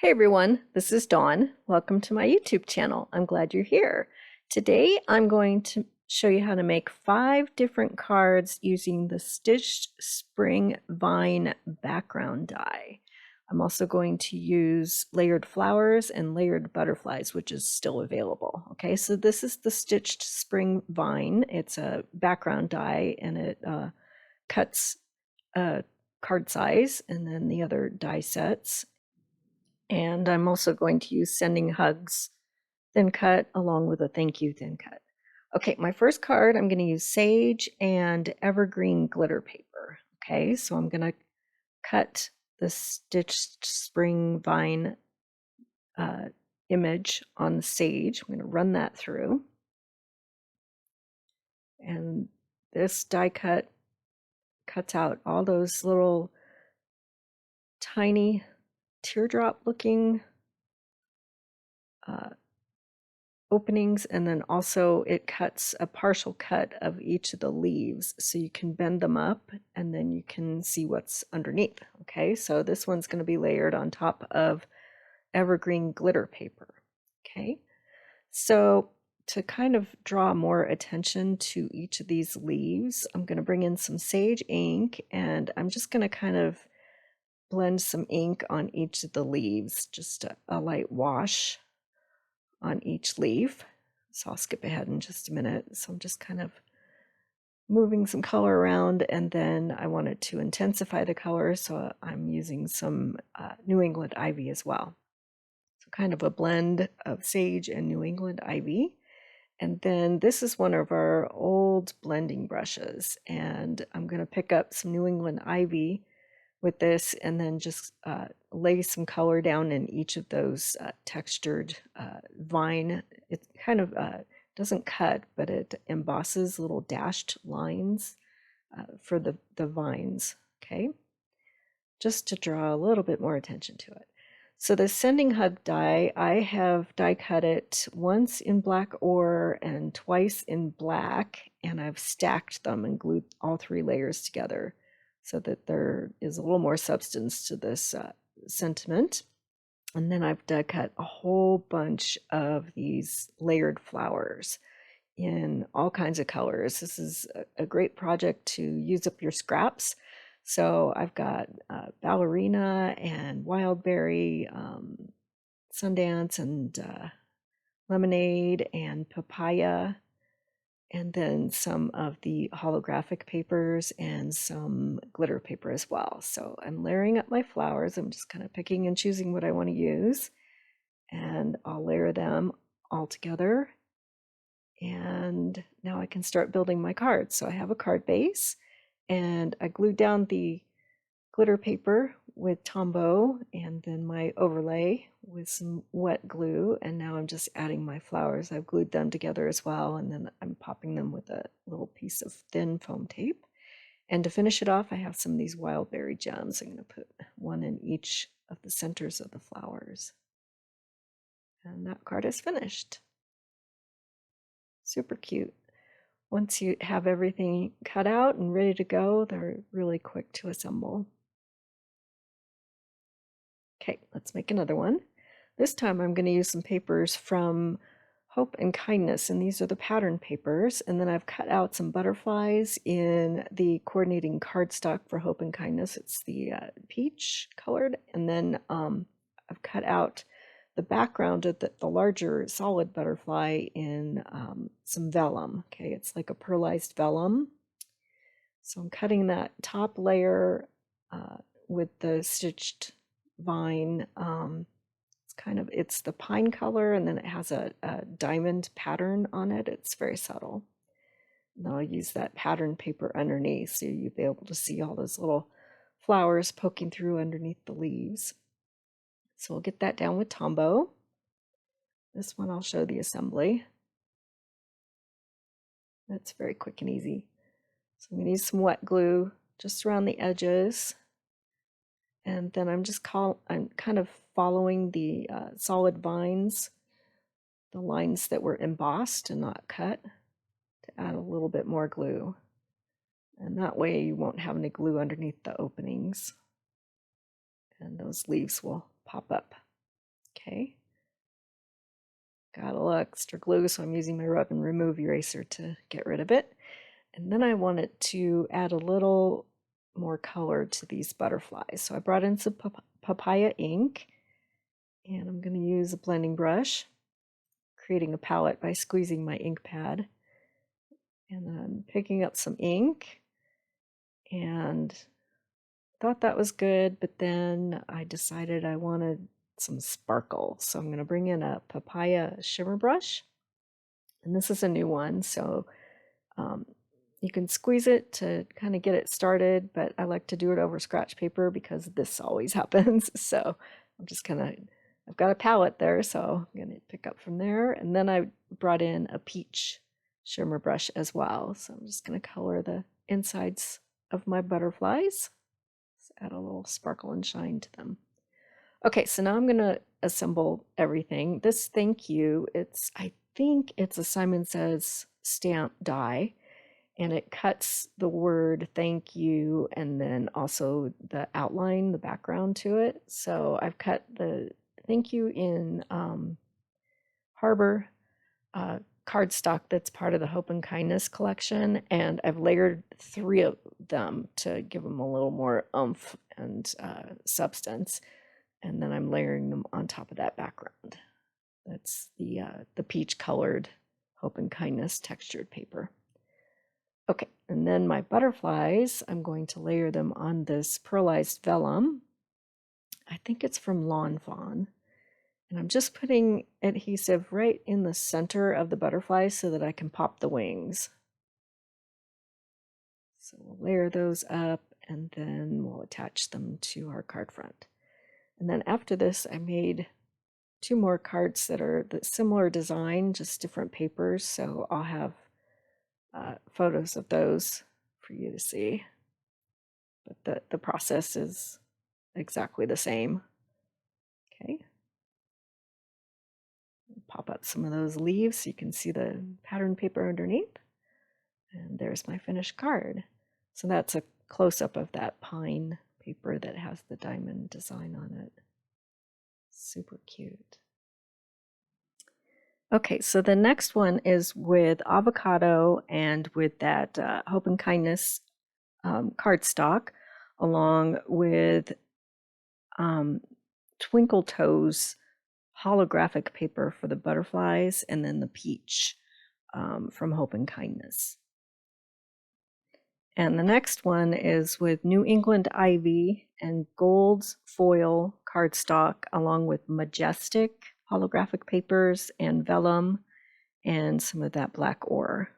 Hey everyone, this is Dawn. Welcome to my YouTube channel. I'm glad you're here. Today I'm going to show you how to make 5 different cards using the Stitched Spring Vine background die. I'm also going to use layered flowers and layered butterflies, which is still available. Okay, so this is the Stitched Spring Vine. It's a background die and it cuts card size, and then the other die sets. And I'm also going to use Sending Hugs thin cut along with a thank you thin cut. Okay, my first card, I'm going to use sage and evergreen glitter paper. Okay, so I'm going to cut the Stitched Spring Vine image on the sage. I'm going to run that through. And this die cut cuts out all those little tiny teardrop looking openings, and then also it cuts a partial cut of each of the leaves so you can bend them up and then you can see what's underneath. Okay, so this one's going to be layered on top of evergreen glitter paper. Okay, so to kind of draw more attention to each of these leaves, I'm going to bring in some sage ink and I'm just going to kind of blend some ink on each of the leaves, just a light wash on each leaf. So I'll skip ahead in just a minute. So I'm just kind of moving some color around, and then I wanted to intensify the color, so I'm using some New England ivy as well. So kind of a blend of sage and New England ivy. And then this is one of our old blending brushes, and I'm going to pick up some New England ivy with this and then just lay some color down in each of those textured vine. It kind of doesn't cut, but it embosses little dashed lines for the vines, okay? Just to draw a little bit more attention to it. So the Sending Hug die, I have die cut it once in black ore and twice in black, and I've stacked them and glued all 3 layers together so that there is a little more substance to this sentiment. And then I've die cut a whole bunch of these layered flowers in all kinds of colors. This is a great project to use up your scraps. So I've got ballerina and wildberry, sundance and lemonade and papaya, and then some of the holographic papers and some glitter paper as well. So I'm layering up my flowers. I'm just kind of picking and choosing what I want to use, and I'll layer them all together. And now I can start building my cards. So I have a card base, and I glued down the glitter paper with Tombow and then my overlay with some wet glue, and now I'm just adding my flowers. I've glued them together as well, and then I'm popping them with a little piece of thin foam tape. And to finish it off, I have some of these wildberry gems. I'm going to put one in each of the centers of the flowers. And that card is finished. Super cute. Once you have everything cut out and ready to go, they're really quick to assemble. Okay, let's make another one. This time I'm going to use some papers from Hope and Kindness, and these are the pattern papers. And then I've cut out some butterflies in the coordinating cardstock for Hope and Kindness. It's the peach colored. And then I've cut out the background of the larger solid butterfly in some vellum. Okay, it's like a pearlized vellum. So I'm cutting that top layer with the stitched vine. It's the pine color, and then it has a diamond pattern on it. It's very subtle. And I'll use that pattern paper underneath so you'll be able to see all those little flowers poking through underneath the leaves. So we'll get that down with Tombow. This one I'll show the assembly. That's very quick and easy. So I'm going to use some wet glue just around the edges. And then I'm kind of following the solid vines, the lines that were embossed and not cut, to add a little bit more glue. And that way you won't have any glue underneath the openings, and those leaves will pop up Okay. Got a little extra glue, so I'm using my rub and remove eraser to get rid of it. And then I wanted to add a little more color to these butterflies. So I brought in some papaya ink, and I'm going to use a blending brush, creating a palette by squeezing my ink pad. And then I'm picking up some ink and thought that was good, but then I decided I wanted some sparkle. So I'm going to bring in a papaya shimmer brush. And this is a new one, so you can squeeze it to kind of get it started, but I like to do it over scratch paper because this always happens. So I'm just I've got a palette there, so I'm going to pick up from there. And then I brought in a peach shimmer brush as well. So I'm just going to color the insides of my butterflies. Just add a little sparkle and shine to them. Okay, so now I'm going to assemble everything. This thank you, I think it's a Simon Says stamp die, and it cuts the word thank you and then also the outline, the background to it. So I've cut the thank you in Harbor cardstock that's part of the Hope and Kindness collection, and I've layered 3 of them to give them a little more oomph and substance. And then I'm layering them on top of that background. That's the peach colored Hope and Kindness textured paper. Okay, and then my butterflies, I'm going to layer them on this pearlized vellum. I think it's from Lawn Fawn. And I'm just putting adhesive right in the center of the butterflies so that I can pop the wings. So we'll layer those up and then we'll attach them to our card front. And then after this, I made 2 more cards that are the similar design, just different papers. So I'll have photos of those for you to see. But the process is exactly the same. Okay. Pop up some of those leaves so you can see the pattern paper underneath. And there's my finished card. So that's a close-up of that pine paper that has the diamond design on it. Super cute. Okay, so the next one is with avocado and with that Hope and Kindness cardstock, along with Twinkle Toes holographic paper for the butterflies, and then the peach from Hope and Kindness. And the next one is with New England Ivy and gold foil cardstock, along with majestic holographic papers and vellum and some of that black ore.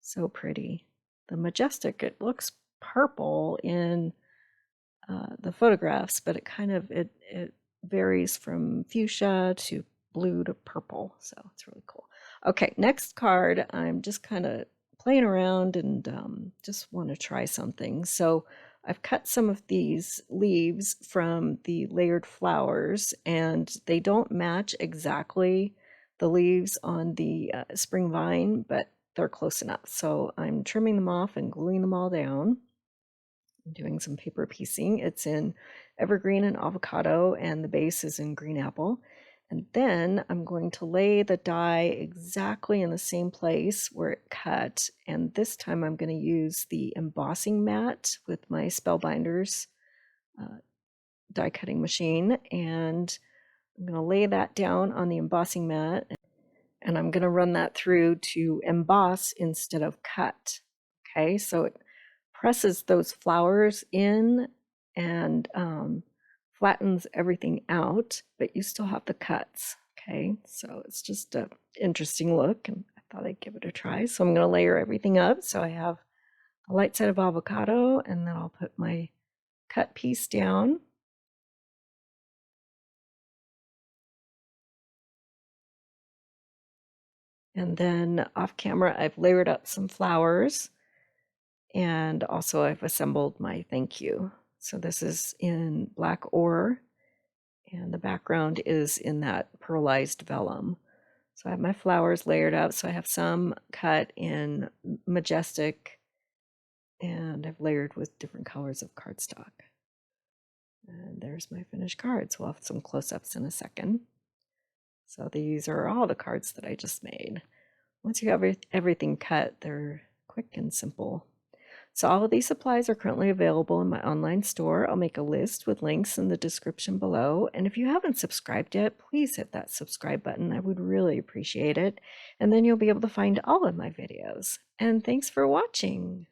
So pretty. The majestic, it looks purple in the photographs, but it varies from fuchsia to blue to purple. So it's really cool. Okay, next card, I'm just kind of playing around and just want to try something. So I've cut some of these leaves from the layered flowers, and they don't match exactly the leaves on the spring vine, but they're close enough. So I'm trimming them off and gluing them all down. I'm doing some paper piecing. It's in evergreen and avocado, and the base is in green apple. And then I'm going to lay the die exactly in the same place where it cut. And this time I'm going to use the embossing mat with my Spellbinders die cutting machine. And I'm going to lay that down on the embossing mat. And I'm going to run that through to emboss instead of cut. Okay, so it presses those flowers in and flattens everything out, but you still have the cuts. Okay, so it's just an interesting look, and I thought I'd give it a try. So I'm going to layer everything up. So I have the light side of avocado, and then I'll put my cut piece down. And then off camera, I've layered up some flowers, and also I've assembled my thank you. So this is in black ore, and the background is in that pearlized vellum. So I have my flowers layered up. So I have some cut in majestic, and I've layered with different colors of cardstock. And there's my finished cards. We'll have some close-ups in a second. So these are all the cards that I just made. Once you have everything cut, they're quick and simple. So all of these supplies are currently available in my online store. I'll make a list with links in the description below. And if you haven't subscribed yet, please hit that subscribe button. I would really appreciate it. And then you'll be able to find all of my videos. And thanks for watching.